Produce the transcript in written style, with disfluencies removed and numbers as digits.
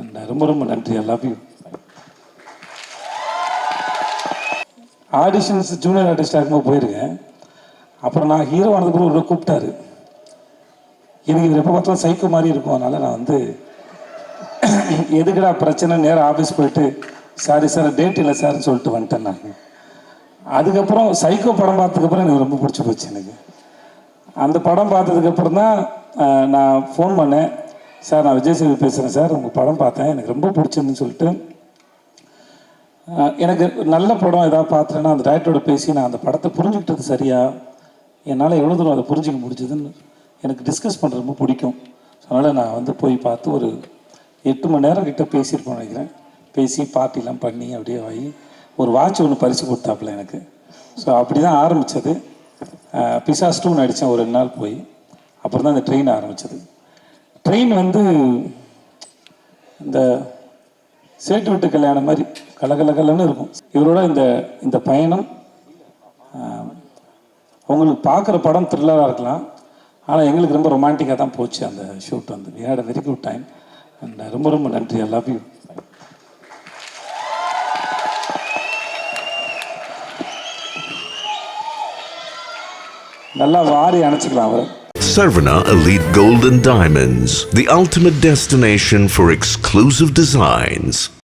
And ரொம்ப ரொம்ப நன்றி. I love you. Auditions junior ஆர்டிஸ்டாக இருக்கும்போது போயிருக்கேன். அப்புறம் நான் ஹீரோ ஆனதுக்கு ஒரு கூப்பிட்டாரு. எனக்கு இது எப்போ பார்த்தாலும் சைக்கோ மாதிரி இருக்கும். அதனால் நான் வந்து எதுக்குடா பிரச்சனை, நேரம் ஆஃபீஸ் போயிட்டு சாரி சார் டேட் இல்லை சார்னு சொல்லிட்டு வந்துட்டேன் நான். அதுக்கப்புறம் சைக்கோ படம் பார்த்ததுக்கப்புறம் எனக்கு ரொம்ப பிடிச்சி போச்சு. எனக்கு அந்த படம் பார்த்ததுக்கப்புறம் தான் நான் ஃபோன் பண்ணேன். சார் நான் விஜய் சேது பேசுகிறேன் சார், உங்கள் படம் பார்த்தேன் எனக்கு ரொம்ப பிடிச்சிருந்துன்னு சொல்லிட்டு. எனக்கு நல்ல படம் ஏதாவது பார்த்தேன்னா அந்த டேரக்டரோட பேசி நான் அந்த படத்தை புரிஞ்சுக்கிட்டது சரியா, என்னால் எவ்வளோ தூரம் அதை புரிஞ்சிக்க முடிஞ்சதுன்னு எனக்கு டிஸ்கஸ் பண்ணுறது ரொம்ப பிடிக்கும். அதனால் நான் வந்து போய் பார்த்து ஒரு 8 மணி நேரம் கிட்ட பேசியிருப்போம் நினைக்கிறேன். பேசி பார்ட்டிலாம் பண்ணி அப்படியே ஆகி ஒரு வாட்ச் ஒன்று பரிசு கொடுத்தாப்புல எனக்கு. ஸோ அப்படி தான் ஆரம்பித்தது. பிசாஸ் 2 நடித்தேன் ஒரு 2 நாள் போய். அப்புறம் தான் அந்த ட்ரெயின் ஆரம்பித்தது. ட்ரெயின் வந்து இந்த சேட்டு விட்டு கல்யாணம் மாதிரி கலகலகலன்னு இருக்கும். இவரோட இந்த பயணம் உங்களுக்கு பார்க்குற படம் த்ரில்லராக இருக்கலாம், ஆனால் எங்களுக்கு ரொம்ப ரொமான்டிக்காக தான் போச்சு அந்த ஷூட் வந்து. We had a very good time. And ரொம்ப ரொம்ப நன்றி. I love you. நல்லா வாரி அணைச்சிக்கலாம் அவர். Sarvana Elite Gold and Diamonds, the ultimate destination for exclusive designs.